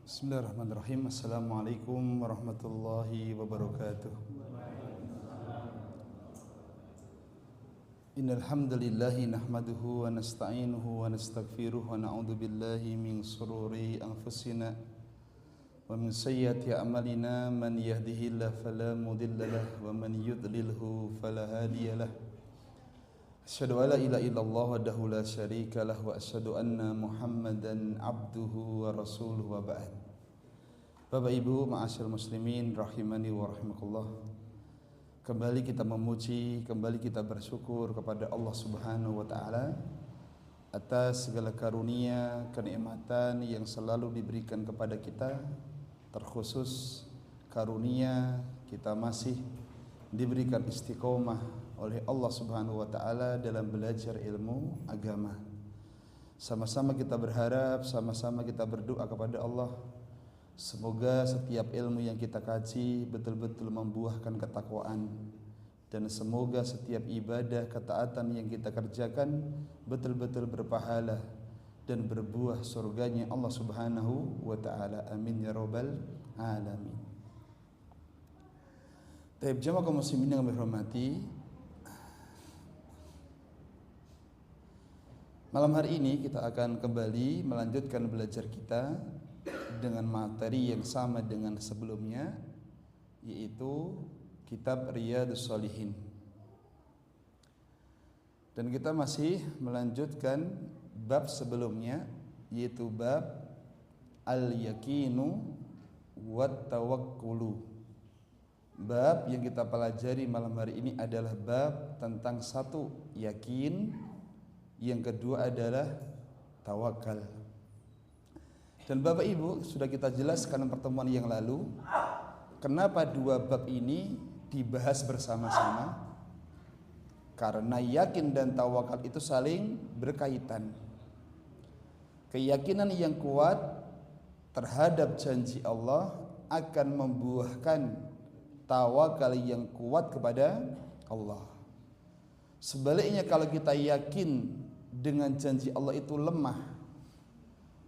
Bismillahirrahmanirrahim. Assalamualaikum warahmatullahi wabarakatuh. Innal hamdalillahi nahmaduhu wa nasta'inuhu wa nastaghfiruh wa na'udzu billahi min shururi anfusina wa min sayyiati a'malina man yahdihillahu fala mudilla lahu wa man yudlilhu fala hadiyalah. Asyhadu an la ilaha illallah wahdahu la syarika lahu wa asyhadu anna Muhammadan abduhu wa rasuluhu wa ba'd. Bapak Ibu, ma'asyiral muslimin rahimani wa rahimakumullah. Kembali kita memuji, kembali kita bersyukur kepada Allah Subhanahu wa taala atas segala karunia, kenikmatan yang selalu diberikan kepada kita, terkhusus karunia kita masih diberikan istiqomah oleh Allah Subhanahu wa taala dalam belajar ilmu agama. Sama-sama kita berharap, sama-sama kita berdoa kepada Allah, semoga setiap ilmu yang kita kaji betul-betul membuahkan ketakwaan, dan semoga setiap ibadah ketaatan yang kita kerjakan betul-betul berpahala dan berbuah surganya Allah Subhanahu wa taala. Amin ya rabbal alamin. Taib jamaah kaum muslimin yang kami hormati, malam hari ini kita akan kembali melanjutkan belajar kita dengan materi yang sama dengan sebelumnya, yaitu kitab Riyadhus Shalihin. Dan kita masih melanjutkan bab sebelumnya, yaitu bab al-yaqinu wat tawakkulu. Bab yang kita pelajari malam hari ini adalah bab tentang satu, yakin, yang kedua adalah tawakal. Dan Bapak Ibu, sudah kita jelaskan pertemuan yang lalu kenapa dua bab ini dibahas bersama-sama. Karena yakin dan tawakal itu saling berkaitan. Keyakinan yang kuat terhadap janji Allah akan membuahkan tawakal yang kuat kepada Allah. Sebaliknya, kalau kita yakin dengan janji Allah itu lemah,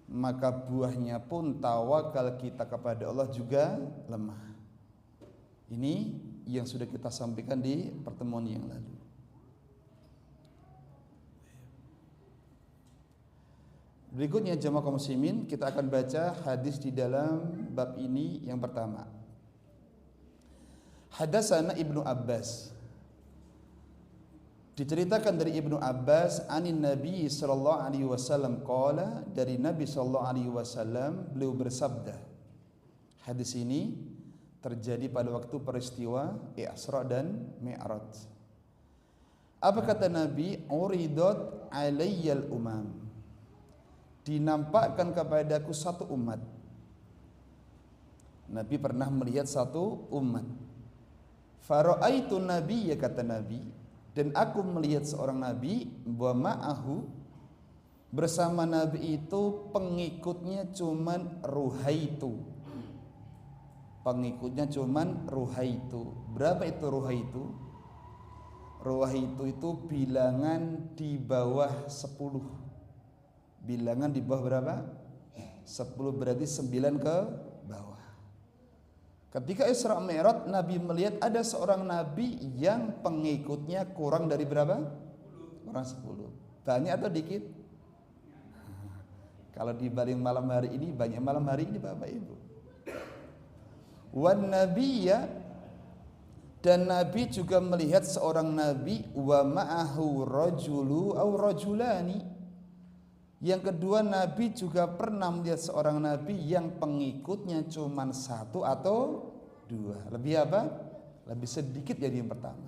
maka buahnya pun tawakal kita kepada Allah juga lemah. Ini yang sudah kita sampaikan di pertemuan yang lalu. Berikutnya jamaah kaum muslimin, kita akan baca hadis di dalam bab ini. Yang pertama, Hadatsana Ibnu Abbas. Diceritakan dari Ibnu Abbas, anin Nabi sallallahu alaihi wasallam qala, dari Nabi sallallahu alaihi wasallam beliau bersabda. Hadis ini terjadi pada waktu peristiwa Isra dan Mi'raj. Apa kata Nabi? Uridat alayyal umam. Dinampakkan kepadaku satu umat. Nabi pernah melihat satu umat. Fara'aitu nabiyya, kata Nabi, dan aku melihat seorang nabi, wa ma'ahu, bersama nabi itu pengikutnya cuman ruhaitu. Pengikutnya cuman ruhaitu. Berapa itu ruhaitu? Ruhaitu itu bilangan di bawah 10. Bilangan di bawah berapa? 10, berarti 9 ke bawah. Ketika Isra Mi'raj, Nabi melihat ada seorang nabi yang pengikutnya kurang dari berapa? Kurang 10. Banyak atau dikit? Kalau dibanding malam hari ini, banyak malam hari ini Bapak Ibu. Wan nabiyya, dan Nabi juga melihat seorang nabi, wa ma'ahu rajulu aw rajulani. Yang kedua, Nabi juga pernah melihat seorang nabi yang pengikutnya cuma 1 atau 2. Lebih apa? Lebih sedikit dari yang pertama.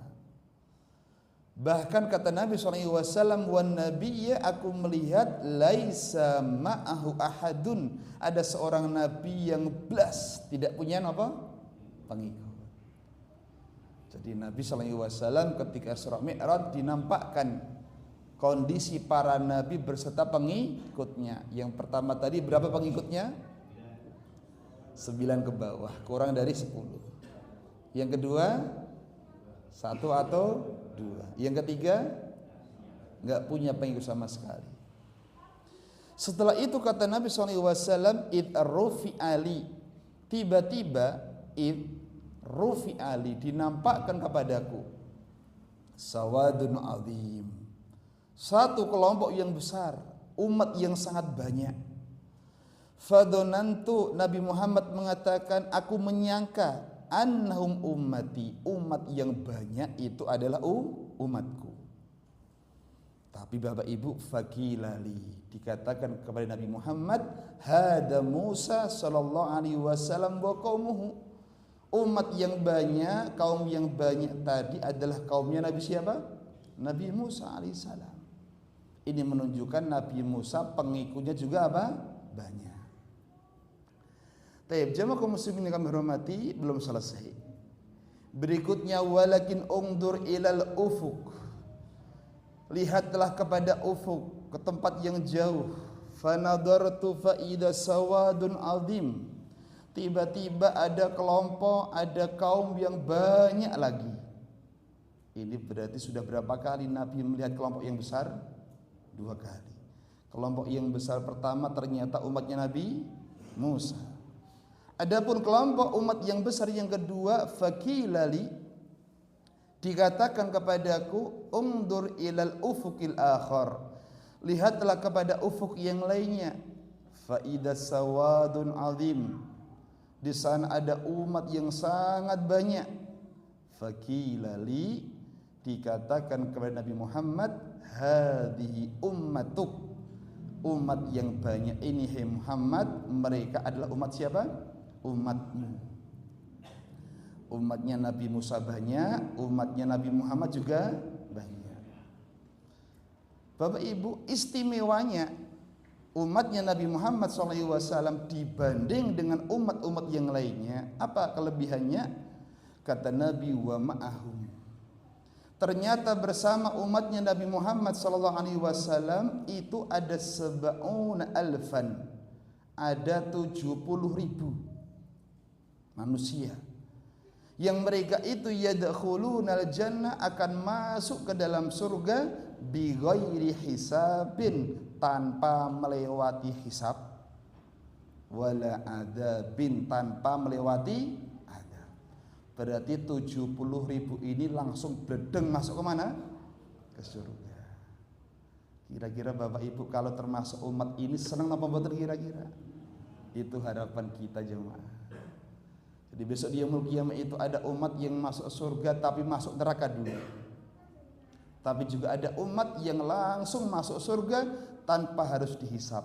Bahkan kata Nabi SAW, wan nabiyya, aku melihat laisa ma'ahu ahadun, ada seorang nabi yang belas tidak punya apa? Pengikut. Jadi Nabi SAW ketika Isra Mi'raj dinampakkan kondisi para nabi berserta pengikutnya. Yang pertama tadi berapa pengikutnya? 9 ke bawah, kurang dari 10. Yang kedua 1 atau 2. Yang ketiga enggak punya pengikut sama sekali. Setelah itu kata Nabi SAW, id rufi ali, tiba-tiba id rufi ali, dinampakkan kepadaku sawadun azim, satu kelompok yang besar, umat yang sangat banyak. Fadonantu, Nabi Muhammad mengatakan, aku menyangka annahum ummati, umat yang banyak itu adalah umatku. Tapi Bapak Ibu, fakilali, dikatakan kepada Nabi Muhammad, hada Musa sallallahu alaihi wasallam wa qaumuhu, umat yang banyak, kaum yang banyak tadi adalah kaumnya Nabi siapa? Nabi Musa alaihissalam. Ini menunjukkan Nabi Musa pengikutnya juga apa? Banyak. Taib, jamaah kaum muslimin yang kami hormati, belum selesai. Berikutnya, walakin ungdur ilal ufuk, lihatlah kepada ufuk, ke tempat yang jauh. Fanadartu fa idza sawadun azim, tiba-tiba ada kelompok, ada kaum yang banyak lagi. Ini berarti sudah berapa kali Nabi melihat kelompok yang besar? 2 kali. Kelompok yang besar pertama ternyata umatnya Nabi Musa. Adapun kelompok umat yang besar yang kedua, fakilali, dikatakan kepadaku, ungdur ilal ufukil akhar, lihatlah kepada ufuk yang lainnya. Fa idza sawadun azim, di sana ada umat yang sangat banyak. Fakilali, dikatakan kepada Nabi Muhammad, hadhihi ummatuk, umat yang banyak ini hai Muhammad, mereka adalah umat siapa? Umatmu. Umatnya Nabi Musa banyak, umatnya Nabi Muhammad juga banyak. Bapak Ibu, istimewanya umatnya Nabi Muhammad SAW dibanding dengan umat-umat yang lainnya, apa kelebihannya? Kata Nabi, wa ma'ahum, ternyata bersama umatnya Nabi Muhammad SAW itu ada sab'una alfan, ada 70.000 manusia yang mereka itu yadkhulunal jannah, akan masuk ke dalam surga bi ghairi hisabin, tanpa melewati hisab, wala adabin, tanpa melewati adab. Berarti 70.000 ini langsung bledeng masuk ke mana? Ke surga. Kira-kira Bapak Ibu kalau termasuk umat ini senang apa mboten kira-kira? Itu harapan kita jemaah. Jadi besok di yaumul qiyamah itu ada umat yang masuk surga tapi masuk neraka dulu. Tapi juga ada umat yang langsung masuk surga tanpa harus dihisab,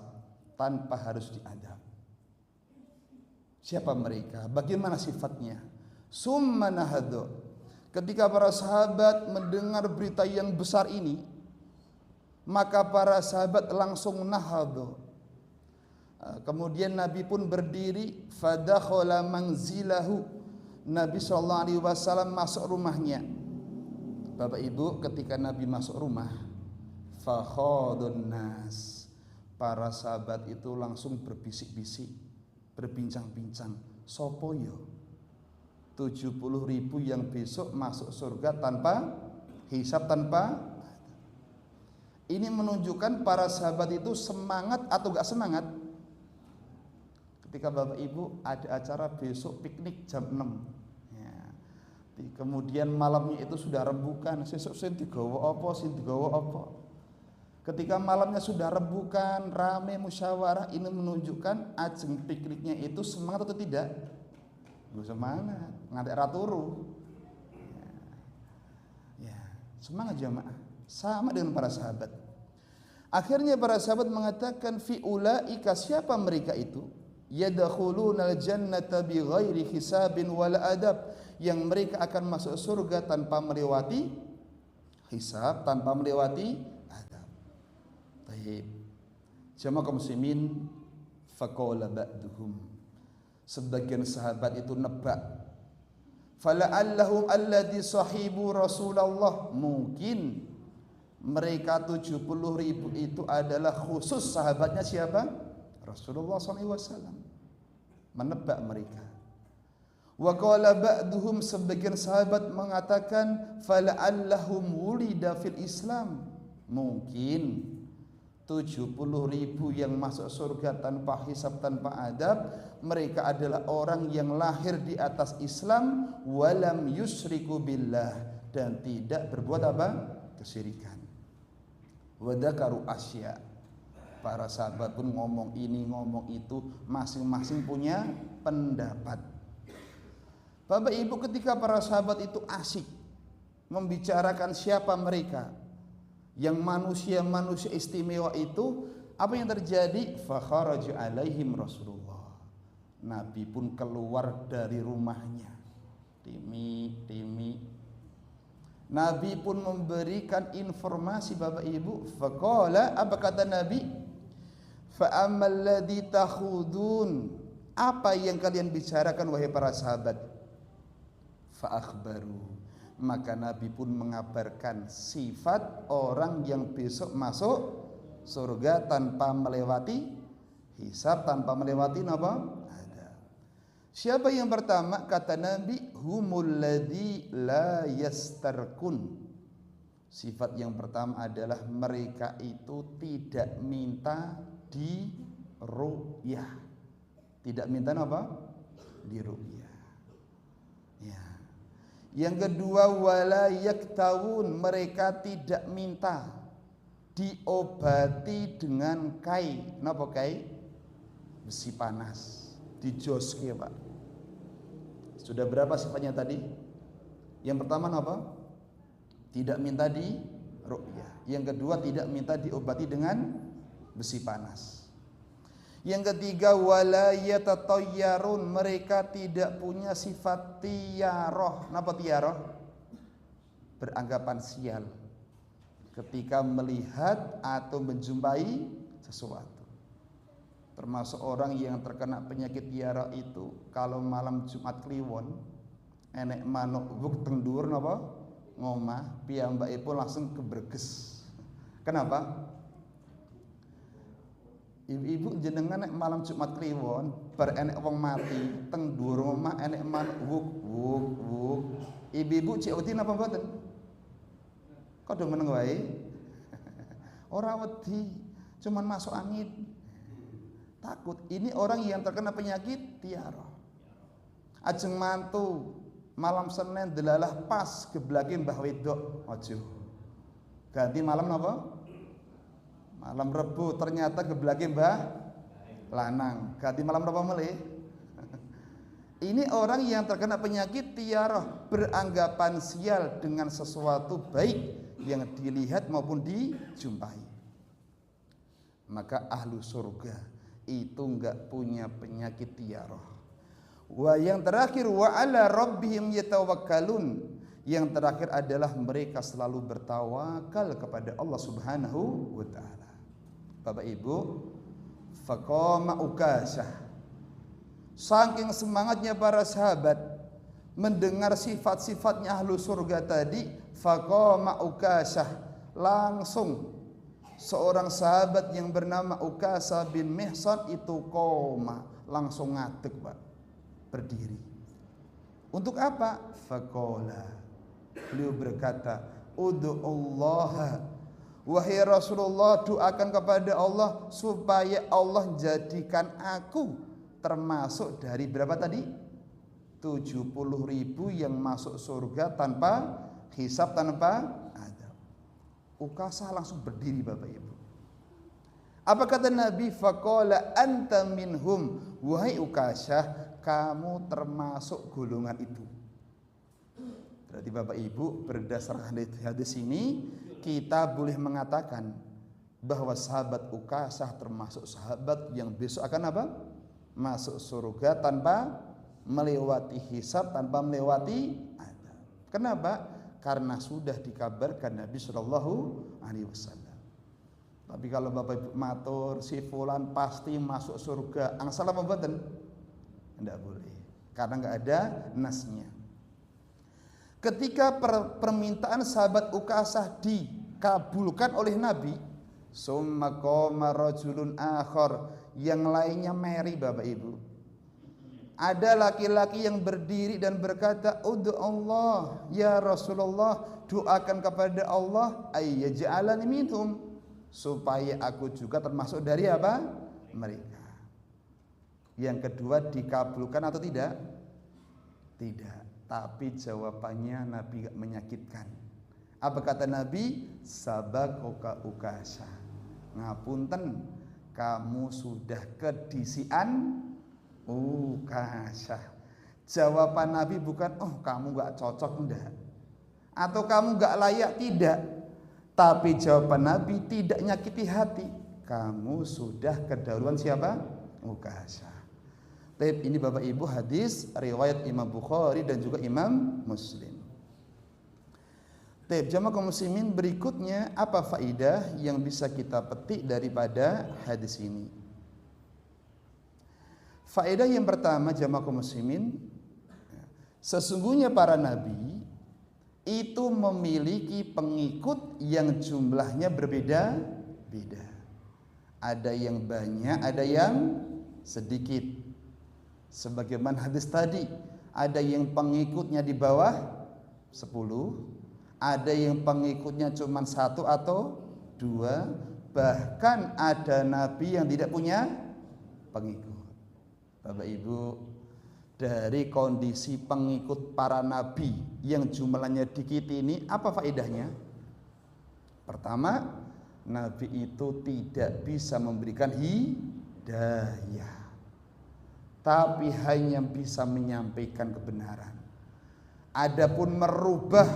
tanpa harus diadab. Siapa mereka? Bagaimana sifatnya? Summa nahadu, ketika para sahabat mendengar berita yang besar ini, maka para sahabat langsung nahadu. Kemudian Nabi pun berdiri, fadakhala manzilahu, Nabi SAW masuk rumahnya. Bapak Ibu, ketika Nabi masuk rumah, fakhadun nas, para sahabat itu langsung berbisik-bisik, berbincang-bincang, sopo yo 70.000 yang besok masuk surga tanpa hisab, tanpa. Ini menunjukkan para sahabat itu semangat atau gak semangat. Ketika Bapak Ibu ada acara besok piknik jam 6 ya, kemudian malamnya itu sudah rembukan, sesuk sing digawa apa, sing digawa apa. Ketika malamnya sudah rembukan, rame musyawarah, ini menunjukkan ajeng pikniknya itu semangat atau tidak? Semangat, ngantek raturu ya, semangat jamaah, sama dengan para sahabat. Akhirnya para sahabat mengatakan, fi ulaika, siapa mereka itu? Yadkhulunal jannata bighairi hisabin wala adab, yang mereka akan masuk surga tanpa melewati hisab, tanpa melewati adab. Baik. Jamaah kaum muslimin, faqala ba'duhum, sebagian sahabat itu nebak, fala'allahum alladhi sahibu Rasulullah, mungkin mereka 70.000 itu adalah khusus sahabatnya siapa? Rasulullah SAW. Menebak mereka. Wa qala ba'duhum, sebagian sahabat mengatakan, fala'allahum wulida fil Islam, mungkin 70.000 yang masuk surga tanpa hisab, tanpa adab. Mereka adalah orang yang lahir di atas Islam, walam yusyriku billah, dan tidak berbuat apa? Kesyirikan. Wadakaru asya. Para sahabat pun ngomong ini ngomong itu, masing-masing punya pendapat. Bapak Ibu, ketika para sahabat itu asik membicarakan siapa mereka, yang manusia-manusia istimewa itu, apa yang terjadi? Fakharaju alaihim Rasulullah. Nabi pun keluar dari rumahnya. Timi. Nabi pun memberikan informasi Bapak Ibu. Faqala, apa kata Nabi? Fa ammal ladzi takhudun. Apa yang kalian bicarakan wahai para sahabat? Fa akhbaru. Maka Nabi pun mengabarkan sifat orang yang besok masuk surga tanpa melewati hisab, tanpa melewati apa? Adab. Siapa yang pertama? Kata Nabi, humul ladzi la yastarkun. Sifat yang pertama adalah mereka itu tidak minta di ru'yah. Tidak minta apa? Di ru'yah. Ya. Yang kedua, wala yaktawun, mereka tidak minta diobati dengan kai. Napa kai? Besi panas, dijoske, Pak. Sudah berapa sifatnya tadi? Yang pertama apa? Tidak minta di ru'yah. Yang kedua, tidak minta diobati dengan besi panas. Yang ketiga, wala yatatayyarun, mereka tidak punya sifat tiyaroh. Napa tiyaroh? Beranggapan sial ketika melihat atau menjumpai sesuatu. Termasuk orang yang terkena penyakit tiyaroh itu, kalau malam Jumat Kliwon enek manuk wuk tengdur napa ngomah, piyambakipun langsung kebreges. Kenapa? Ibu-ibu jenengan nek malam Jumat Kliwon bar enek wong mati teng dhuwur omah enek manuk wuk. Ibu-ibu cek wedi napa mboten? Kok do meneng wae? Ora wedi, cuman masuk angin. Takut. Ini orang yang terkena penyakit tiaroh. Ajeng mantu malam Senin delalah pas geblake mbah wedok aja. Ganti malam napa? Malam Rebu ternyata geblake mbah lanang. Ganti malam apa melih? Ini orang yang terkena penyakit tiaroh, beranggapan sial dengan sesuatu baik yang dilihat maupun dijumpai. Maka ahlu surga itu enggak punya penyakit tiaroh. Wa yang terakhir, wa ala rabbihim yatawakkalun. Yang terakhir adalah mereka selalu bertawakal kepada Allah Subhanahu wa taala. Bapak Ibu, faqama Ukasyah, saking semangatnya para sahabat mendengar sifat-sifatnya ahlu surga tadi, faqama Ukasyah, langsung seorang sahabat yang bernama Ukasyah bin Mihsan itu koma, langsung ngadeg, Pak, berdiri. Untuk apa? Faqala, beliau berkata, ud'ullaha, wahai Rasulullah, doakan kepada Allah supaya Allah jadikan aku termasuk dari berapa tadi? 70.000 yang masuk surga tanpa hisab, tanpa adab. Ukasyah langsung berdiri, Bapak Ibu. Apa kata Nabi? Faqala anta minhum, wahai Ukasyah, kamu termasuk golongan itu. Berarti Bapak Ibu, berdasarkan hadis ini kita boleh mengatakan bahwa sahabat Ukasyah termasuk sahabat yang besok akan apa? Masuk surga tanpa melewati hisab, tanpa melewati adab. Kenapa? Karena sudah dikabarkan Nabi Shallallahu Alaihi Wasallam. Tapi kalau Bapak Ibu matur si fulan pasti masuk surga, angsal apa mboten? Tidak boleh, karena nggak ada nasnya. Ketika permintaan sahabat Ukasyah dikabulkan oleh Nabi, summa qama rajulun akhar, yang lainnya meri, Bapak Ibu. Ada laki-laki yang berdiri dan berkata, ud'u Allah ya Rasulullah, doakan kepada Allah ayyaj'alani minhum, supaya aku juga termasuk dari apa? Mereka. Yang kedua, dikabulkan atau tidak? Tidak. Tapi jawabannya Nabi gak menyakitkan. Apa kata Nabi? Sabakoka ukasa. Ngapunten, kamu sudah kedisian ukasa. Jawaban Nabi bukan, oh kamu gak cocok, enggak. Atau kamu gak layak, tidak. Tapi jawaban Nabi tidak nyakiti hati. Kamu sudah kedahuluan siapa? Ukasa. Baik, ini Bapak Ibu hadis riwayat Imam Bukhari dan juga Imam Muslim. Baik, jamaah kaum muslimin, berikutnya apa faidah yang bisa kita petik daripada hadis ini? Faedah yang pertama, jamaah kaum muslimin, sesungguhnya para nabi itu memiliki pengikut yang jumlahnya berbeda-beda. Ada yang banyak, ada yang sedikit. Sebagaimana hadis tadi, ada yang pengikutnya di bawah 10, ada yang pengikutnya cuma 1 atau 2, bahkan ada nabi yang tidak punya pengikut. Bapak Ibu, dari kondisi pengikut para nabi yang jumlahnya dikit ini, apa faedahnya? Pertama, nabi itu tidak bisa memberikan hidayah, tapi hanya bisa menyampaikan kebenaran. Adapun merubah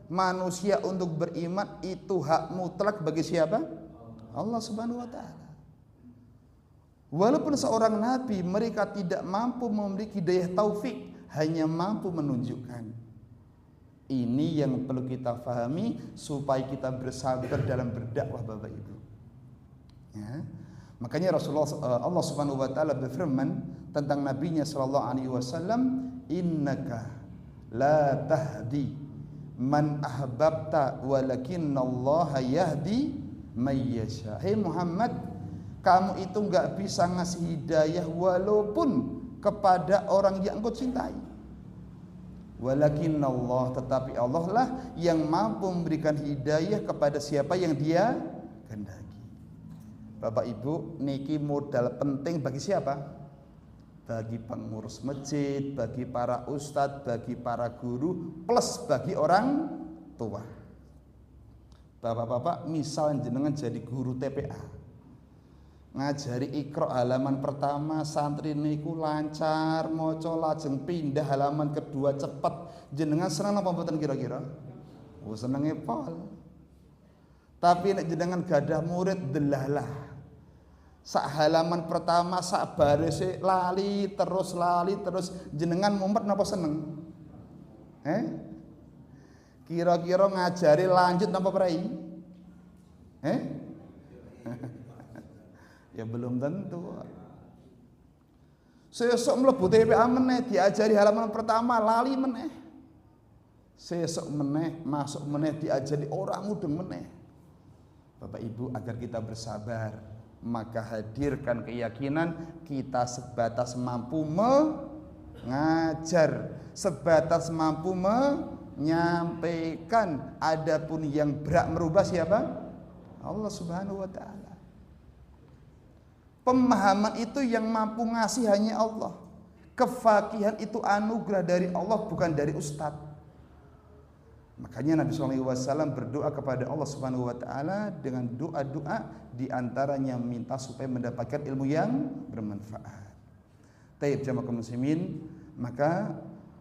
manusia untuk beriman itu hak mutlak bagi siapa? Allah Subhanahu wa taala. Walaupun seorang nabi mereka tidak mampu memiliki hidayah taufik, hanya mampu menunjukkan. Ini yang perlu kita pahami supaya kita bersabar dalam berdakwah, Bapak Ibu. Ya. Makanya Allah Subhanahu wa taala berfirman tentang nabinya sallallahu alaihi wasallam, innaka la tahdi man ahbabta walakinnallaha yahdi may yasha. Hei Muhammad, kamu itu enggak bisa ngasih hidayah walaupun kepada orang yang engkau cintai. Walakinnallah, tetapi Allah lah yang mampu memberikan hidayah kepada siapa yang Dia kehendaki. Bapak Ibu, niki modal penting bagi siapa? Bagi pengurus masjid, bagi para ustadz, bagi para guru, plus bagi orang tua. Bapak-bapak, misal jenengan jadi guru TPA, ngajari Iqra halaman pertama, santri niku lancar maca, lajeng pindah halaman kedua cepet, jenengan seneng apa mboten kira-kira? Oh, senenge pol. Tapi nek jenengan gadah murid delalah, sak halaman pertama sak barise lali terus jenengan mumpet napa seneng? Kira-kira ngajari lanjut napa prai? Ya belum tentu. Sesuk mlebu TPA meneh diajari halaman pertama lali meneh. Sesuk meneh masuk meneh diajari orang mudeng meneh. Bapak Ibu, agar kita bersabar, maka hadirkan keyakinan kita sebatas mampu mengajar, sebatas mampu menyampaikan. Adapun yang berhak merubah siapa? Allah Subhanahu wa taala. Pemahaman itu yang mampu ngasih hanya Allah. Kefakihan itu anugerah dari Allah, bukan dari ustadz. Makanya Nabi SAW berdoa kepada Allah Subhanahu wa taala dengan doa-doa, diantaranya minta supaya mendapatkan ilmu yang bermanfaat. Taib jamaah kaum muslimin, maka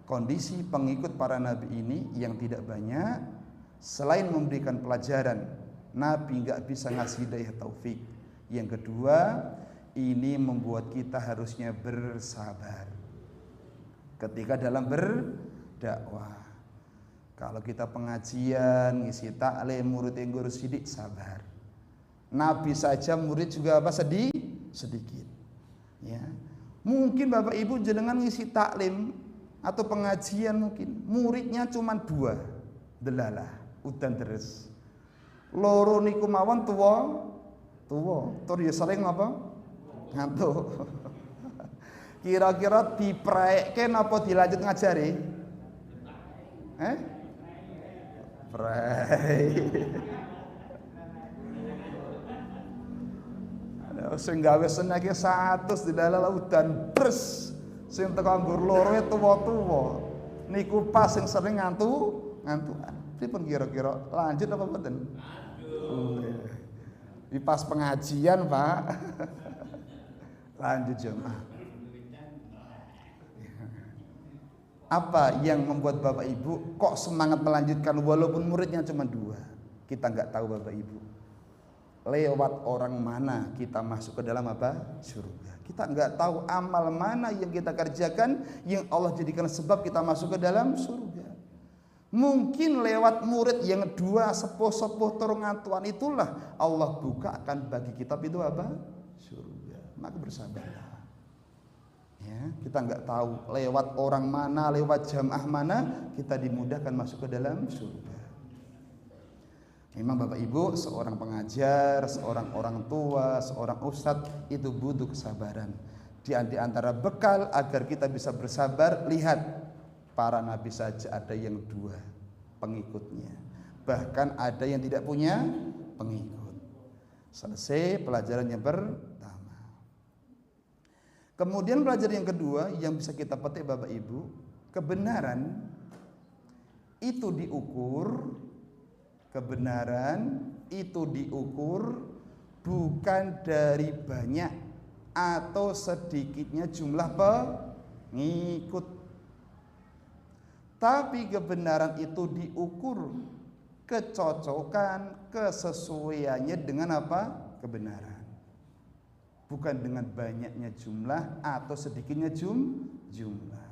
kondisi pengikut para nabi ini yang tidak banyak, selain memberikan pelajaran, nabi nggak bisa ngasih hidayah taufik. Yang kedua, ini membuat kita harusnya bersabar ketika dalam berdakwah. Kalau kita pengajian, ngisi taklim, murid yang guru sidik, sabar. Nabi saja murid juga apa? Sedikit. Ya. Mungkin Bapak Ibu jenengan ngisi taklim atau pengajian, mungkin muridnya cuma 2, delalah, udan terus. Loro niku mawon tuwa, tur ya sering apa? Ngantuk. Kira-kira diprekke napa dilanjut ngajari? Prei. Sing gawe seneke 100 dilala lautan bres. Sing teko nggur loro tuwa-tuwa. Niku pas sing sering ngantukan. Pripun kira-kira lanjut apa mboten? Di pas pengajian, Pak. Lanjut jemaah. Apa yang membuat Bapak Ibu kok semangat melanjutkan walaupun muridnya cuma 2? Kita nggak tahu Bapak Ibu. Lewat orang mana kita masuk ke dalam apa? Surga. Kita nggak tahu amal mana yang kita kerjakan yang Allah jadikan sebab kita masuk ke dalam surga. Mungkin lewat murid yang 2 sepuh-sepuh turungantuan itulah Allah bukakan bagi kita itu apa? Surga. Maka bersabarlah. Ya, kita nggak tahu lewat orang mana, lewat jamaah mana kita dimudahkan masuk ke dalam surga. Memang Bapak Ibu, seorang pengajar, seorang orang tua, seorang ustadz itu butuh kesabaran. Di antara bekal agar kita bisa bersabar, lihat para nabi saja ada yang 2 pengikutnya. Bahkan ada yang tidak punya pengikut. Selesai pelajaran yang pertama. Kemudian pelajaran yang kedua yang bisa kita petik Bapak Ibu, kebenaran itu diukur. Kebenaran itu diukur bukan dari banyak atau sedikitnya jumlah pengikut. Tapi kebenaran itu diukur kecocokan, kesesuaiannya dengan apa? Kebenaran. Bukan dengan banyaknya jumlah atau sedikitnya jumlah.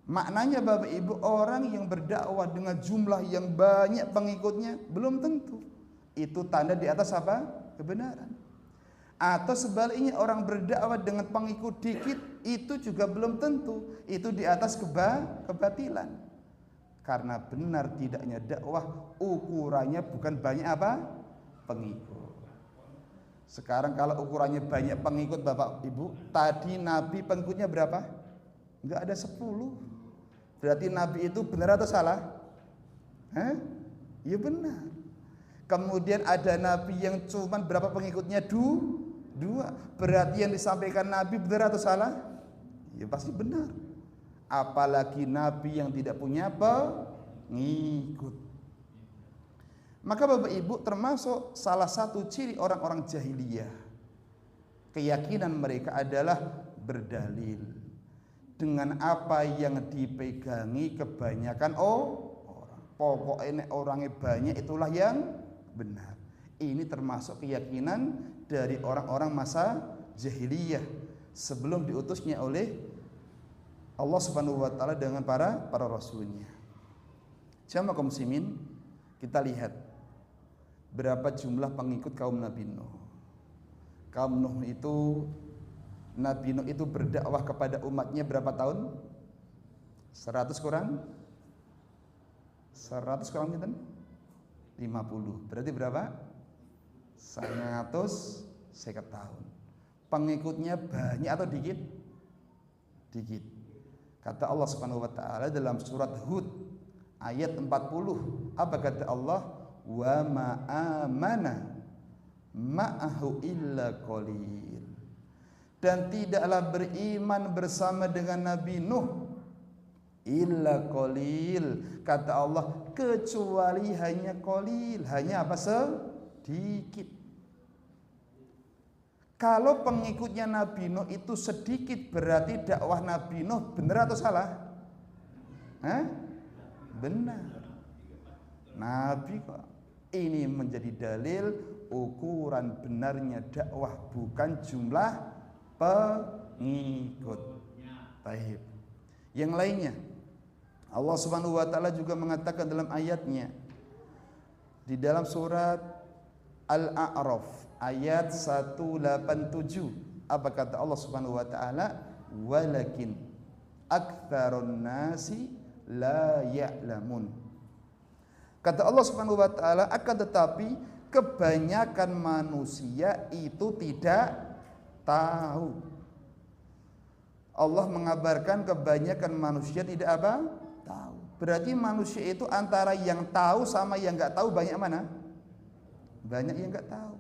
Maknanya Bapak Ibu, orang yang berdakwah dengan jumlah yang banyak pengikutnya belum tentu itu tanda di atas apa? Kebenaran. Atau sebaliknya orang berdakwah dengan pengikut dikit itu juga belum tentu itu di atas kebatilan. Karena benar tidaknya dakwah ukurannya bukan banyak apa? Pengikut. Sekarang kalau ukurannya banyak pengikut Bapak Ibu, tadi Nabi pengikutnya berapa? Enggak ada 10. Berarti Nabi itu benar atau salah? Ya benar. Kemudian ada Nabi yang cuma berapa pengikutnya? 2. Berarti yang disampaikan Nabi benar atau salah? Ya pasti benar. Apalagi Nabi yang tidak punya pengikut. Maka Bapak Ibu termasuk salah satu ciri orang-orang jahiliyah. Keyakinan mereka adalah berdalil dengan apa yang dipegangi kebanyakan orang. Pokoknya orangnya banyak itulah yang benar. Ini termasuk keyakinan dari orang-orang masa jahiliyah sebelum diutusnya oleh Allah Subhanahu wa taala dengan para rasulnya. Jamaah kaum muslimin, kita lihat berapa jumlah pengikut kaum Nabi Nuh. Kaum Nuh itu Nabi Nuh itu berdakwah kepada umatnya berapa tahun? 100 kurang 50. Berarti berapa? 150 tahun. Pengikutnya banyak atau dikit? Dikit. Kata Allah Subhanahu wa taala dalam surat Hud ayat 40. Apa kata Allah? Wa ma amana ma'ahu illa qalil. Dan tidaklah beriman bersama dengan Nabi Nuh illa qalil, kata Allah, kecuali hanya qalil, hanya apa? Sedikit. Kalau pengikutnya Nabi Nuh itu sedikit, berarti dakwah Nabi Nuh benar atau salah? Benar. Nabi kok. Ini menjadi dalil ukuran benarnya dakwah bukan jumlah pengikut. Baik. Yang lainnya, Allah Subhanahu wa taala juga mengatakan dalam ayatnya di dalam surat Al-A'raf ayat 187. Apa kata Allah Subhanahu wa taala? Walakin aktsarun nasi la ya'lamun. Kata Allah Subhanahu wa taala, akan tetapi kebanyakan manusia itu tidak tahu. Allah mengabarkan kebanyakan manusia tidak apa? Tahu. Berarti manusia itu antara yang tahu sama yang enggak tahu banyak mana? Banyak yang enggak tahu.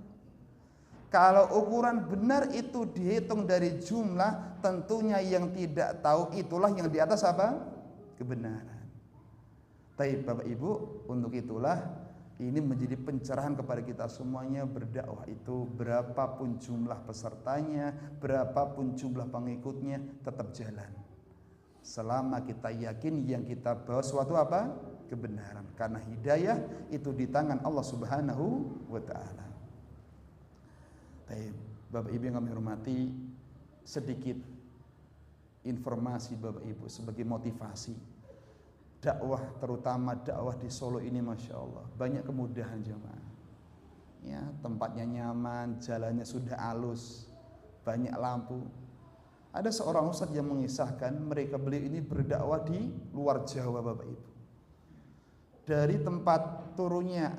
Kalau ukuran benar itu dihitung dari jumlah, tentunya yang tidak tahu itulah yang di atas apa? Kebenaran. Baik Bapak Ibu, untuk itulah ini menjadi pencerahan kepada kita semuanya, berdakwah itu berapapun jumlah pesertanya, berapapun jumlah pengikutnya, tetap jalan. Selama kita yakin yang kita bawa suatu apa? Kebenaran. Karena hidayah itu di tangan Allah Subhanahu wa taala. Baik, Bapak Ibu yang kami hormati, sedikit informasi Bapak Ibu sebagai motivasi. Dakwah, terutama dakwah di Solo ini Masya Allah banyak kemudahan jemaah. Ya, tempatnya nyaman, jalannya sudah halus, banyak lampu. Ada seorang ustadz yang mengisahkan beliau ini berdakwah di luar Jawa Bapak Ibu. Dari tempat turunnya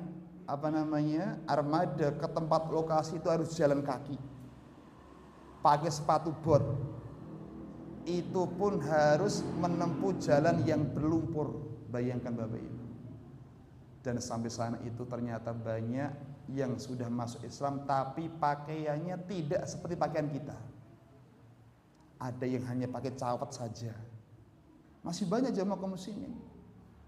armada ke tempat lokasi itu harus jalan kaki, pakai sepatu bot. Itu pun harus menempuh jalan yang berlumpur. Bayangkan Bapak Ibu. Dan sampai sana itu ternyata banyak yang sudah masuk Islam tapi pakaiannya tidak seperti pakaian kita. Ada yang hanya pakai cawat saja. Masih banyak jamaah kaum muslimin.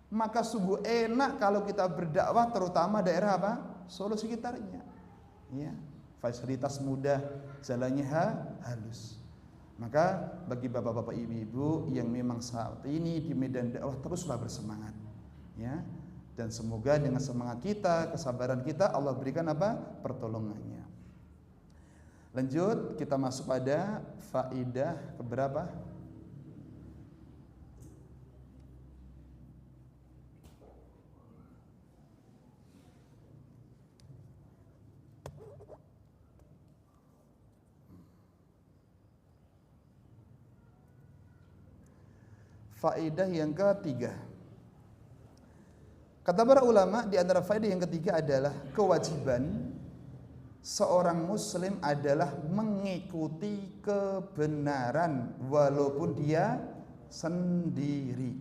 Maka sungguh enak kalau kita berdakwah, terutama daerah apa? Solo sekitarnya. Ya, fasilitas mudah, jalannya halus. Maka bagi bapak-bapak ibu-ibu yang memang saat ini di medan dakwah, teruslah bersemangat, ya. Dan semoga dengan semangat kita, kesabaran kita, Allah berikan apa? Pertolongannya. Lanjut, kita masuk pada faidah keberapa? Faedah yang ketiga. Kata para ulama, di antara faedah yang ketiga adalah kewajiban seorang muslim adalah mengikuti kebenaran walaupun dia sendiri.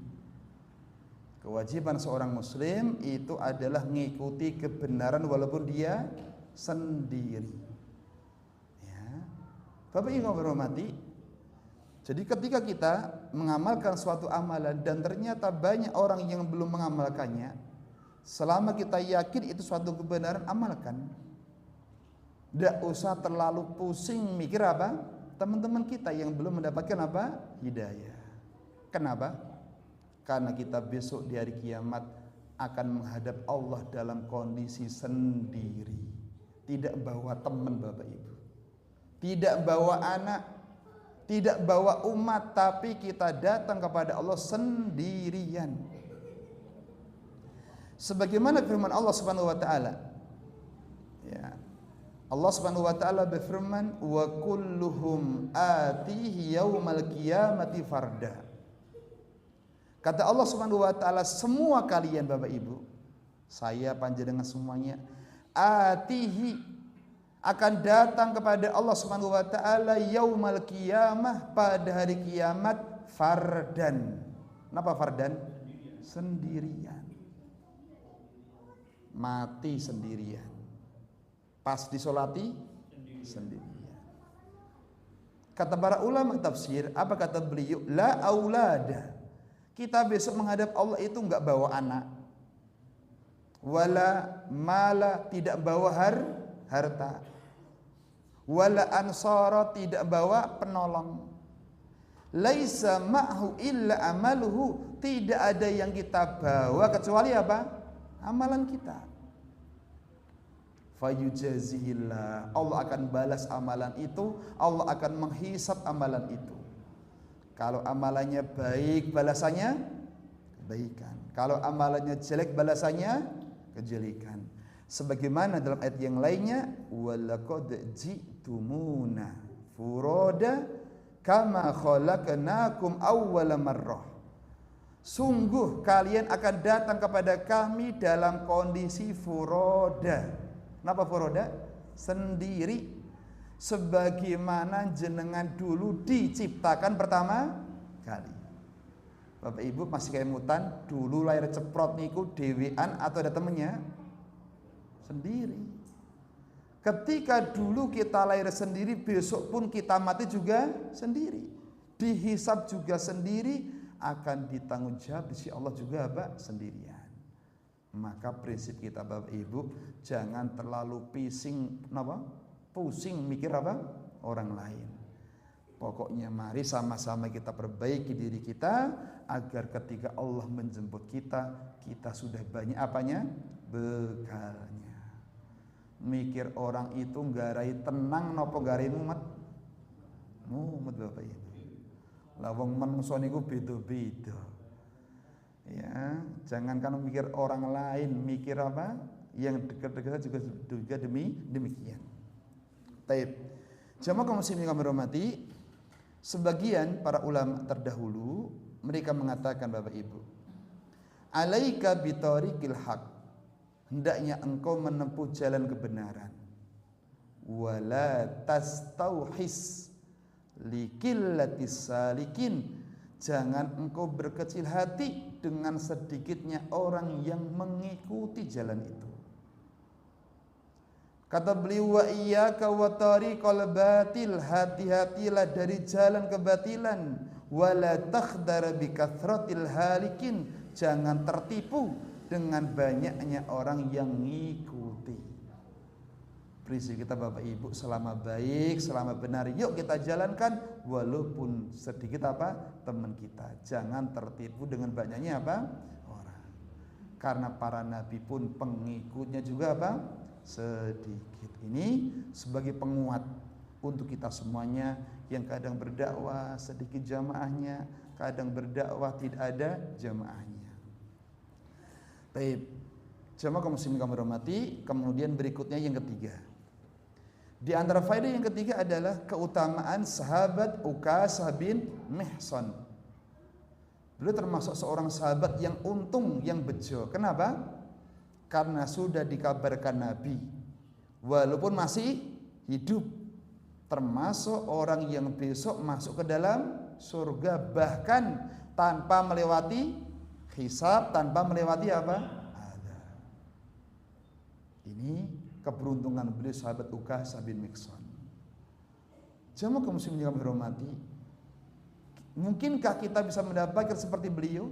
Kewajiban seorang muslim itu adalah mengikuti kebenaran walaupun dia sendiri. Ya. Bapak Ibu yang hormati, jadi ketika kita mengamalkan suatu amalan dan ternyata banyak orang yang belum mengamalkannya, selama kita yakin itu suatu kebenaran, amalkan. Tidak usah terlalu pusing mikir apa? Teman-teman kita yang belum mendapatkan apa? Hidayah. Kenapa? Karena kita besok di hari kiamat akan menghadap Allah dalam kondisi sendiri. Tidak bawa teman Bapak Ibu. Tidak bawa anak, tidak bawa umat, tapi kita datang kepada Allah sendirian. Sebagaimana firman Allah Subhanahu wa taala. Ya. Allah Subhanahu wa taala berfirman, "Wa kulluhum atihi yaumal qiyamati farda." Kata Allah Subhanahu wa taala, semua kalian Bapak Ibu, saya panjenengan semuanya, atihi akan datang kepada Allah Subhanahu wa taala yaumal qiyamah, pada hari kiamat, fardan. Kenapa fardan? Sendirian. Mati sendirian. Pas disolati sendirian. Kata para ulama tafsir, apa kata beliau? La aulada. Kita besok menghadap Allah itu enggak bawa anak. Wala mala, tidak bawa harta. Wala ansara, tidak bawa penolong. Laisa ma'hu illa amaluhu, tidak ada yang kita bawa kecuali apa? Amalan kita. Fayujazihillah, Allah akan balas amalan itu, Allah akan menghisab amalan itu. Kalau amalannya baik, balasannya kebaikan. Kalau amalannya jelek, balasannya kejelekan. Sebagaimana dalam ayat yang lainnya, walaqad ji'tumuna furoda kama khalaqnakum awwala marrah. Sungguh kalian akan datang kepada kami dalam kondisi furoda. Kenapa furoda? Sendiri. Sebagaimana jenengan dulu diciptakan pertama kali. Bapak Ibu masih kemutan, dulu lahir ceprot niku dewean atau ada temennya? Sendiri. Ketika dulu kita lahir sendiri, besok pun kita mati juga sendiri. Dihisab juga sendiri, akan ditanggung jawab di sisi Allah juga sendirian. Maka prinsip kita Bapak Ibu, jangan terlalu pusing mikir orang lain. Pokoknya mari sama-sama kita perbaiki diri kita, agar ketika Allah menjemput kita, kita sudah banyak bekalnya. Mikir orang itu nggarai tenang napa nggarai mumet? Mumet Bapak Ibu. Lah wong manungsa niku beda-beda. Ya, jangan kan mikir orang lain, mikir yang dekat-dekat juga demikian. Taib. Jamaah kaum muslimin kami hormati, sebagian para ulama terdahulu mereka mengatakan Bapak Ibu, alaika bitariqil haq, hendaknya engkau menempuh jalan kebenaran. Wala tastauhis liqillatis salikin, jangan engkau berkecil hati dengan sedikitnya orang yang mengikuti jalan itu. Kata beliau, wa iyyaka wa tariqal batil, hati-hatilah dari jalan kebatilan. Wala takhdara bi kathratil halikin, jangan tertipu dengan banyaknya orang yang ngikuti. Prinsip kita Bapak Ibu, selama baik, selama benar, yuk kita jalankan walaupun sedikit teman kita. Jangan tertipu dengan banyaknya orang. Karena para nabi pun pengikutnya juga sedikit. Ini sebagai penguat untuk kita semuanya yang kadang berdakwah sedikit jamaahnya, kadang berdakwah tidak ada jamaahnya. Baik, jamaah kaum muslimin kami hormati. Kemudian berikutnya yang ketiga, di antara faedah yang ketiga adalah keutamaan sahabat Ukasah bin Mihsan. Beliau termasuk seorang sahabat yang untung, yang bejo. Kenapa? Karena sudah dikabarkan Nabi, walaupun masih hidup, termasuk orang yang besok masuk ke dalam surga, bahkan tanpa melewati hisab, tanpa melewati azab. Ini keberuntungan beliau sahabat Ukasah bin Mihsan. Jamaah kaum muslimin yang kami hormati, mungkinkah kita bisa mendapatkan seperti beliau?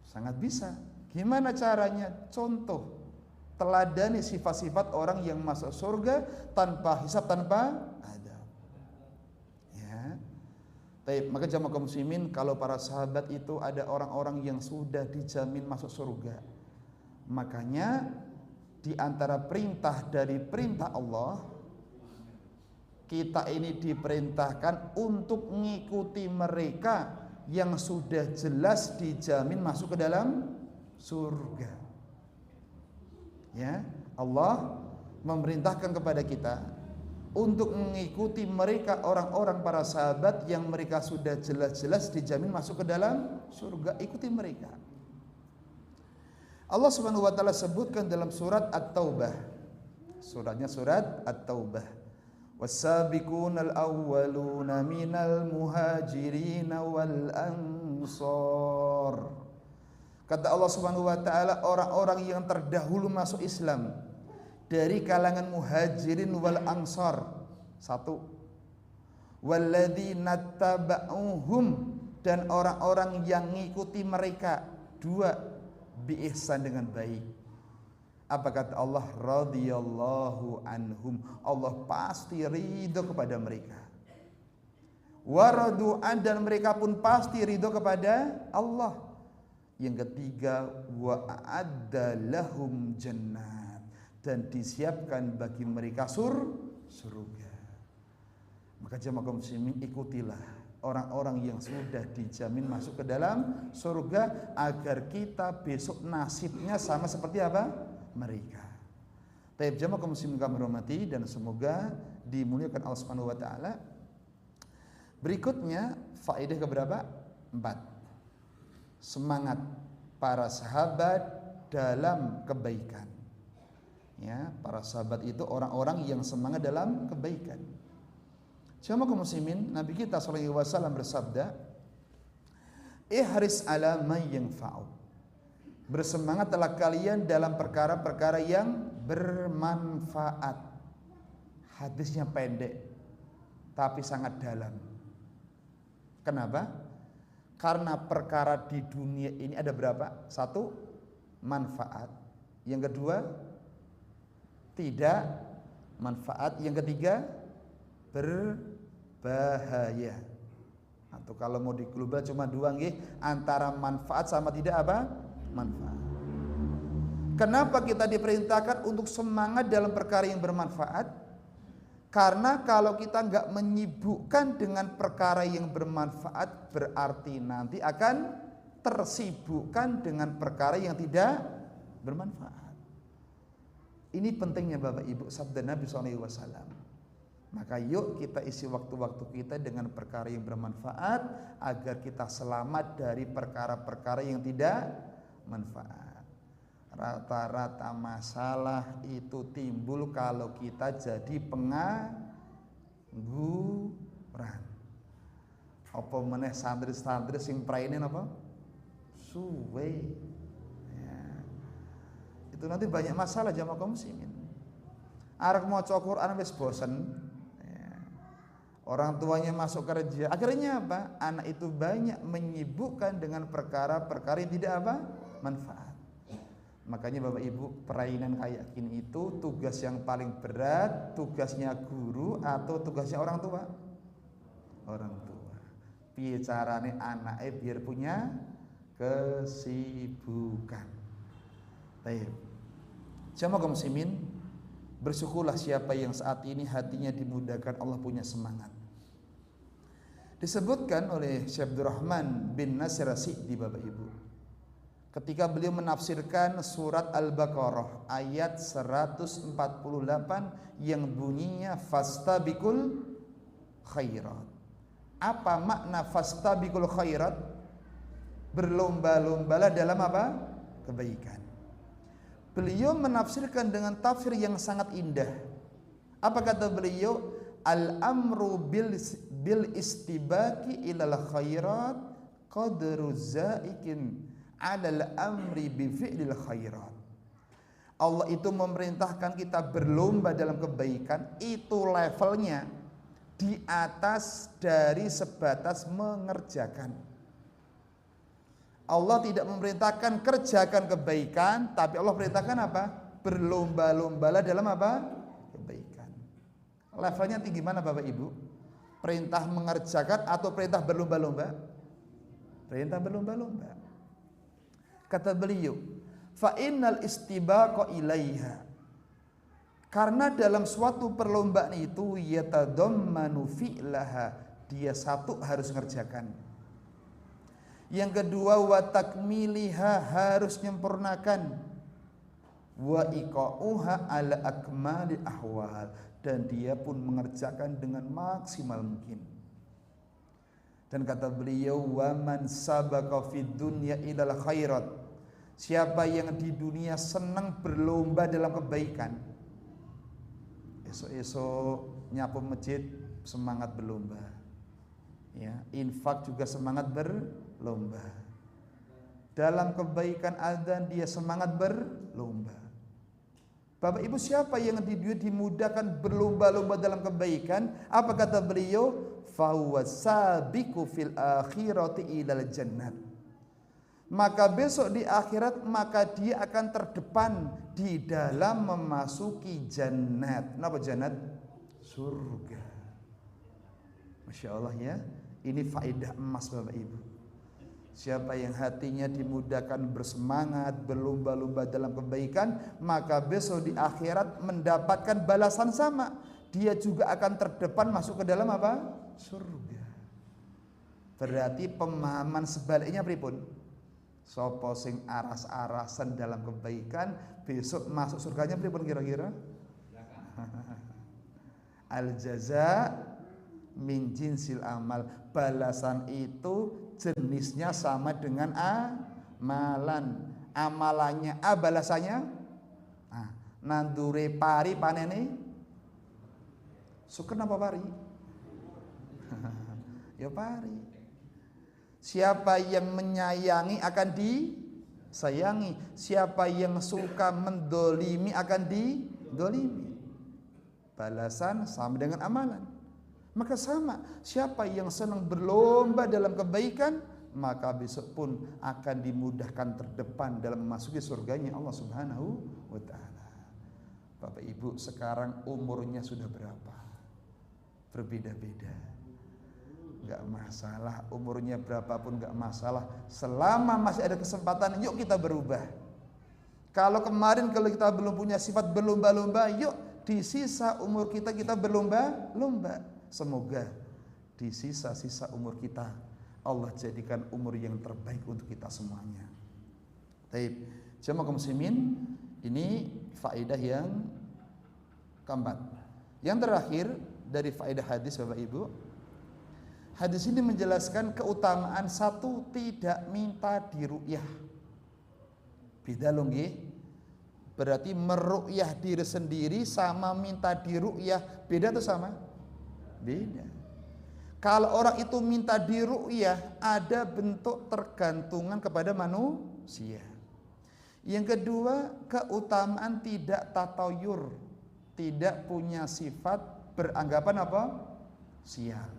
Sangat bisa. Gimana caranya? Contoh, teladani sifat-sifat orang yang masuk surga tanpa hisab, tanpa azab. Ya. Baik, maka jamaah kaum muslimin, kalau para sahabat itu ada orang-orang yang sudah dijamin masuk surga. Makanya di antara perintah dari perintah Allah, kita ini diperintahkan untuk mengikuti mereka yang sudah jelas dijamin masuk ke dalam surga. Ya, Allah memerintahkan kepada kita untuk mengikuti mereka, orang-orang para sahabat yang mereka sudah jelas-jelas dijamin masuk ke dalam surga. Ikuti mereka. Allah Subhanahu wa taala sebutkan dalam surat At-Taubah. Suratnya surat At-Taubah. Was-sabiqunal awwaluna minal muhajirin wal ansar. Kata Allah Subhanahu wa taala, orang-orang yang terdahulu masuk Islam dari kalangan muhajirin wal ansar. Satu. Walladzina taba'uhum, dan orang-orang yang ngikuti mereka. Dua. Bi ihsan, dengan baik. Apa kata Allah? Radhiyallahu anhum, Allah pasti ridho kepada mereka. Waradu'an, dan mereka pun pasti ridho kepada Allah. Yang ketiga, wa a'adda lahum jannat, dan disiapkan bagi mereka surga. Maka jamaah kaum muslimin, ikutilah orang-orang yang sudah dijamin masuk ke dalam surga, agar kita besok nasibnya sama seperti mereka. Taib jamaah kaum muslimin kami hormati, dan semoga dimuliakan Allah Subhanahu wa taala. Berikutnya faedah keberapa? 4. Semangat para sahabat dalam kebaikan. Ya, para sahabat itu orang-orang yang semangat dalam kebaikan. Jamaah kaum muslimin, Nabi kita sallallahu alaihi wasallam bersabda, ihris ala ma yanfa'u, bersemangatlah kalian dalam perkara-perkara yang bermanfaat. Hadisnya pendek tapi sangat dalam. Kenapa? Karena perkara di dunia ini ada berapa? Satu, manfaat. Yang kedua, tidak manfaat. Yang ketiga, berbahaya. Atau kalau mau di global cuma dua nggih, antara manfaat sama tidak apa? Manfaat. Kenapa kita diperintahkan untuk semangat dalam perkara yang bermanfaat? Karena kalau kita nggak menyibukkan dengan perkara yang bermanfaat, berarti nanti akan tersibukkan dengan perkara yang tidak bermanfaat. Ini pentingnya Bapak Ibu sabda Nabi SAW. Maka yuk kita isi waktu-waktu kita dengan perkara yang bermanfaat agar kita selamat dari perkara-perkara yang tidak manfaat. Rata-rata masalah itu timbul kalau kita jadi pengangguran. Apa meneh santri-santri sing praine apa? Suwe. Ya. Itu nanti banyak masalah jamaah kaum muslimin. Arek maca Quran wis bosen. Ya. Orang tuanya masuk kerja. Akhirnya apa? Anak itu banyak menyibukkan dengan perkara-perkara yang tidak apa? Manfaat. Makanya Bapak Ibu, perainan kayak gini itu tugas yang paling berat, tugasnya guru atau tugasnya orang tua? Orang tua. Piye carane anaknya biar punya kesibukan. Baik. Jamaah kaum muslimin, bersyukurlah siapa yang saat ini hatinya dimudahkan Allah punya semangat. Disebutkan oleh Syekh Abdurrahman bin Nasir As-Sa'di Bapak Ibu, ketika beliau menafsirkan surat Al-Baqarah ayat 148 yang bunyinya fastabiqul khairat. Apa makna fastabiqul khairat? Berlomba-lombalah dalam apa? Kebaikan. Beliau menafsirkan dengan tafsir yang sangat indah. Apa kata beliau? Al-amru bil istibaki ilal khairat qadru zaikin alal amri bi fi'lil khairat. Allah itu memerintahkan kita berlomba dalam kebaikan, itu levelnya di atas dari sebatas mengerjakan. Allah tidak memerintahkan kerjakan kebaikan, tapi Allah perintahkan apa? Berlomba-lombalah dalam apa? Kebaikan. Levelnya tinggi mana Bapak Ibu? Perintah mengerjakan atau perintah berlomba-lomba? Perintah berlomba-lomba. Kata beliau, fa innal istibaqa ilaiha. Karena dalam suatu perlombaan itu yatadammanu fi'laha, dia satu harus ngerjakan. Yang kedua wa takmiliha, harus nyempurnakan. Wa iqa'uha ala akmali ahwal, dan dia pun mengerjakan dengan maksimal mungkin. Dan kata beliau, wa man sabaqa fid dunya ilal khairat, siapa yang di dunia senang berlomba dalam kebaikan, esok-esok nyapu masjid semangat berlomba, ya, infak juga semangat berlomba, dalam kebaikan adzan dia semangat berlomba. Bapak Ibu, siapa yang di dunia dimudahkan berlomba-lomba dalam kebaikan, apa kata beliau? Fahuwa sabiqu fil akhirati ilal jannat, maka besok di akhirat maka dia akan terdepan di dalam memasuki jannat. Kenapa jannat? Surga. Masya Allah ya, ini faedah emas Bapak Ibu. Siapa yang hatinya dimudahkan bersemangat berlomba-lomba dalam kebaikan, maka besok di akhirat mendapatkan balasan sama. Dia juga akan terdepan masuk ke dalam apa? Surga. Berarti pemahaman sebaliknya pripun? Sopo sing aras-arasan dalam kebaikan besok masuk surganya pripun kira-kira? Al jaza min jinsil amal, balasan itu jenisnya sama dengan amalan. Amalannya A, balasannya A. Nandure pari panene suken apa pari? Ya pari. Siapa yang menyayangi akan sayangi. Siapa yang suka mendolimi akan didolimi. Balasan sama dengan amalan. Maka sama, siapa yang senang berlomba dalam kebaikan, maka besok pun akan dimudahkan terdepan dalam memasuki surganya Allah Subhanahu wa ta'ala. Bapak Ibu, sekarang umurnya sudah berapa? Berbeda-beda. Enggak masalah, umurnya berapapun enggak masalah. Selama masih ada kesempatan, yuk kita berubah. Kalau kemarin kalau kita belum punya sifat berlomba-lomba, yuk di sisa umur kita berlomba-lomba. Semoga di sisa-sisa umur kita Allah jadikan umur yang terbaik untuk kita semuanya. Baik, jemaah kaum muslimin, ini faedah yang keempat. Yang terakhir dari faedah hadis Bapak Ibu, hadis ini menjelaskan keutamaan satu tidak minta diru'yah. Beda loh nggih. Berarti meru'yah diri sendiri sama minta diru'yah, beda atau sama? Beda. Kalau orang itu minta diru'yah, ada bentuk tergantungan kepada manusia. Yang kedua, keutamaan tidak tatayur, tidak punya sifat beranggapan apa? Sial.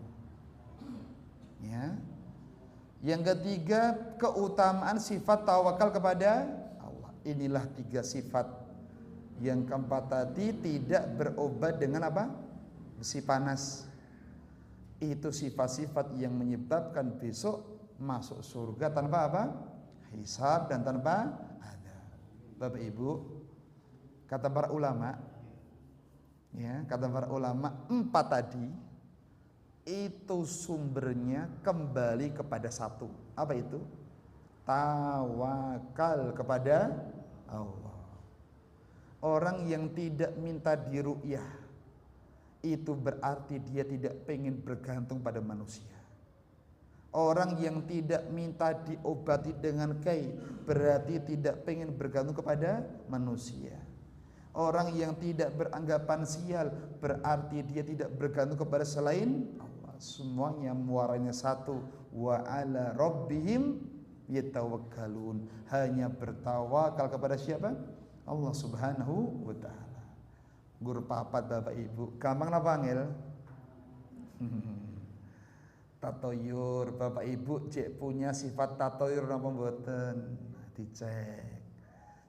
Ya. Yang ketiga, keutamaan sifat tawakal kepada Allah. Inilah 3 sifat. Yang keempat tadi tidak berobat dengan apa? Besi panas. Itu sifat-sifat yang menyebabkan besok masuk surga tanpa apa? Hisab dan tanpa adab. Bapak Ibu, kata para ulama, ya, kata para ulama 4 tadi itu sumbernya kembali kepada satu. Apa itu? Tawakal kepada Allah. Orang yang tidak minta diru'yah, itu berarti dia tidak pengen bergantung pada manusia. Orang yang tidak minta diobati dengan kai, berarti tidak pengen bergantung kepada manusia. Orang yang tidak beranggapan sial, berarti dia tidak bergantung kepada selain Allah. Semuanya muaranya satu, wa ala rabbihim yatawakkalun. Hanya bertawakal kepada siapa? Allah Subhanahu wa ta'ala. Guru papat Bapak Ibu, gampang napa angel? Tatoyur, Bapak Ibu cek punya sifat tatoyur napa mboten? Dicek.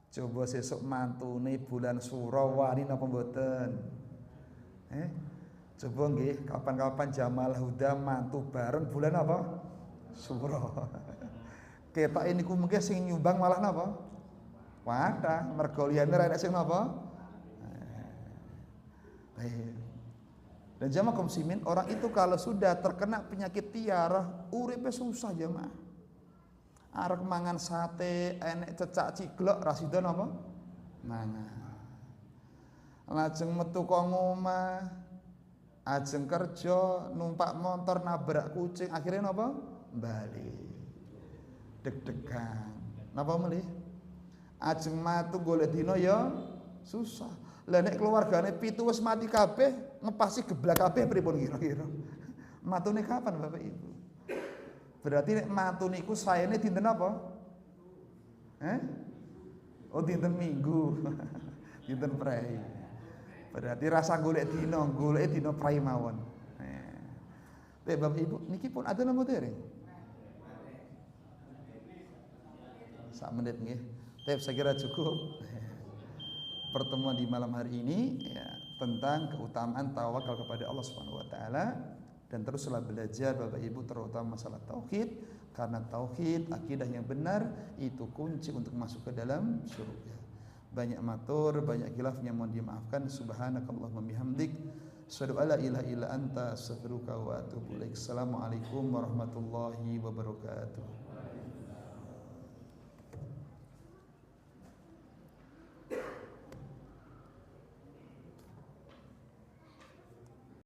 Coba sesuk mantune bulan Suro wani napa mboten? Coba nggih kapan-kapan Jamal Huda mantu bareng bulan apa? Suro. Ketoke niku mengke sing nyumbang malah napa? Wadah, mergo liyane ra enek sing napa? Dan jamaah kaum muslimin, orang itu kalau sudah terkena penyakit tiarah, uripe susah jamaah. Arek mangan sate, enek cecak ciglok, ra sida napa? Mangan. Lajeng metu ka omah, ajeng kerja, numpak motor nabrak kucing, akhirnya napa? Bali. Deg-degan. Napa melih? Ajeng matu golek dina ya susah. Lah nek keluargane 7 wis mati kabeh, ngepasi geblak kabeh pripun kira-kira? Matune kapan Bapak Ibu? Berarti nek matu niku sayane dinten apa? Oh dinten Minggu. Dinten prei. Berarti rasa golek dina prei mawon. Bapak Ibu, niki pun ada nama dereng. Sak menit nggih. Tapi saya kira cukup. Pertemuan di malam hari ini ya, tentang keutamaan tawakal kepada Allah Subhanahu wa taala, dan teruslah belajar Bapak Ibu terutama masalah tauhid, karena tauhid akidah yang benar itu kunci untuk masuk ke dalam surga. Banyak matur, banyak khilafnya mohon dimaafkan. Subhanakallahumma bihamdik, asyhadu alla ilaha illa anta, astaghfiruka wa atubu ilaik. Assalamualaikum warahmatullahi wabarakatuh.